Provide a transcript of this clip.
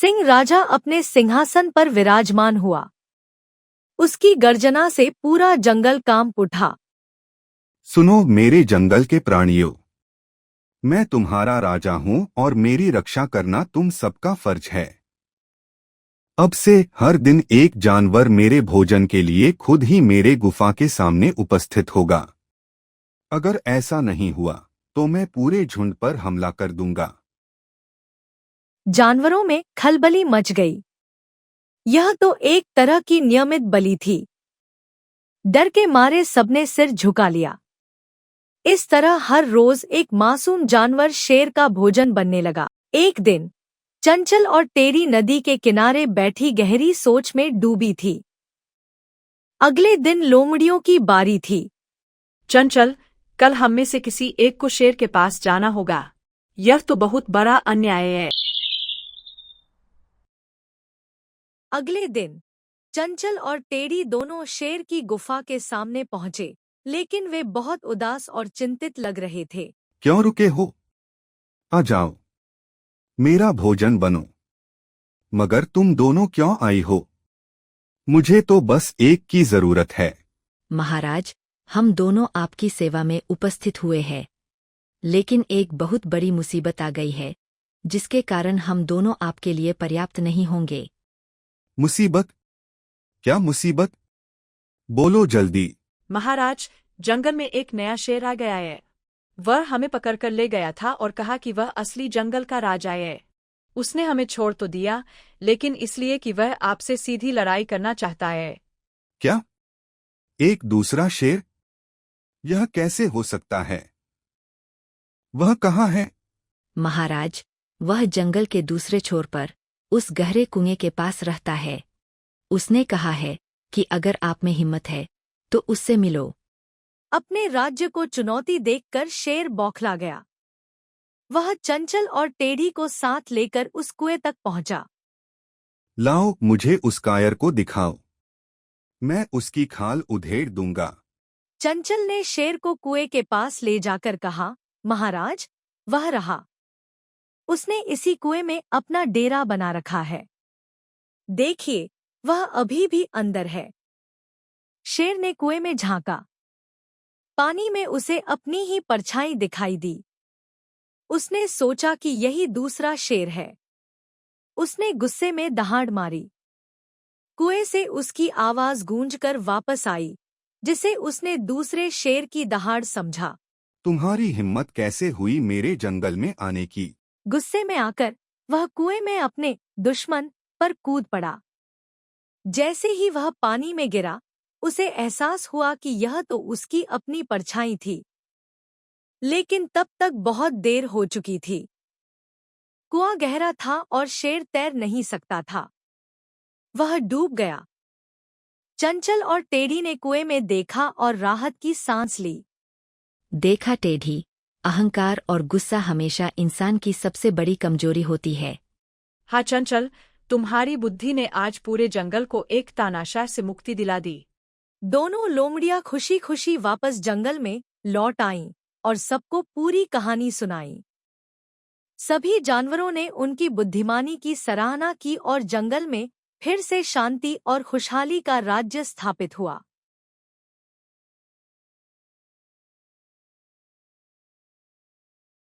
सिंह राजा अपने सिंहासन पर विराजमान हुआ। उसकी गर्जना से पूरा जंगल कांप उठा। सुनो मेरे जंगल के प्राणियों, मैं तुम्हारा राजा हूँ और मेरी रक्षा करना तुम सबका फर्ज है। अब से हर दिन एक जानवर मेरे भोजन के लिए खुद ही मेरे गुफा के सामने उपस्थित होगा। अगर ऐसा नहीं हुआ तो मैं पूरे झुंड पर हमला कर दूंगा। जानवरों में खलबली मच गई। यह तो एक तरह की नियमित बलि थी। डर के मारे सबने सिर झुका लिया। इस तरह हर रोज एक मासूम जानवर शेर का भोजन बनने लगा। एक दिन चंचल और टेढ़ी नदी के किनारे बैठी गहरी सोच में डूबी थी। अगले दिन लोमड़ियों की बारी थी। चंचल, कल हम में से किसी एक को शेर के पास जाना होगा। यह तो बहुत बड़ा अन्याय है। अगले दिन चंचल और टेढ़ी दोनों शेर की गुफा के सामने पहुंचे, लेकिन वे बहुत उदास और चिंतित लग रहे थे। क्यों रुके हो? आ जाओ, मेरा भोजन बनो। मगर तुम दोनों क्यों आई हो? मुझे तो बस एक की जरूरत है। महाराज, हम दोनों आपकी सेवा में उपस्थित हुए हैं, लेकिन एक बहुत बड़ी मुसीबत आ गई है, जिसके कारण हम दोनों आपके लिए पर्याप्त नहीं होंगे। मुसीबत? क्या मुसीबत? बोलो जल्दी। महाराज, जंगल में एक नया शेर आ गया है। वह हमें पकड़कर ले गया था और कहा कि वह असली जंगल का राजा है। उसने हमें छोड़ तो दिया, लेकिन इसलिए कि वह आपसे सीधी लड़ाई करना चाहता है। क्या? एक दूसरा शेर? यह कैसे हो सकता है? वह कहाँ है? महाराज, वह जंगल के दूसरे छोर पर उस गहरे कुएं के पास रहता है। उसने कहा है कि अगर आप में हिम्मत है तो उससे मिलो। अपने राज्य को चुनौती देखकर शेर बौखला गया। वह चंचल और टेढ़ी को साथ लेकर उस कुएं तक पहुंचा। लाओ, मुझे उस कायर को दिखाओ। मैं उसकी खाल उधेड़ दूंगा। चंचल ने शेर को कुएं के पास ले जाकर कहा, महाराज, वह रहा। उसने इसी कुएं में अपना डेरा बना रखा है। देखिए, वह अभी भी अंदर है। शेर ने कुएं में झांका। पानी में उसे अपनी ही परछाई दिखाई दी। उसने सोचा कि यही दूसरा शेर है। उसने गुस्से में दहाड़ मारी। कुएं से उसकी आवाज गूंजकर वापस आई, जिसे उसने दूसरे शेर की दहाड़ समझा। तुम्हारी हिम्मत कैसे हुई मेरे जंगल में आने की? गुस्से में आकर वह कुएं में अपने दुश्मन पर कूद पड़ा। जैसे ही वह पानी में गिरा, उसे एहसास हुआ कि यह तो उसकी अपनी परछाई थी। लेकिन तब तक बहुत देर हो चुकी थी। कुआं गहरा था और शेर तैर नहीं सकता था। वह डूब गया। चंचल और टेढ़ी ने कुएं में देखा और राहत की सांस ली। देखा टेढ़ी, अहंकार और गुस्सा हमेशा इंसान की सबसे बड़ी कमजोरी होती है। हाँ चंचल, तुम्हारी बुद्धि ने आज पूरे जंगल को एक तानाशाह से मुक्ति दिला दी। दोनों लोमड़ियां खुशी खुशी वापस जंगल में लौट आईं और सबको पूरी कहानी सुनाई। सभी जानवरों ने उनकी बुद्धिमानी की सराहना की और जंगल में फिर से शांति और खुशहाली का राज्य स्थापित हुआ।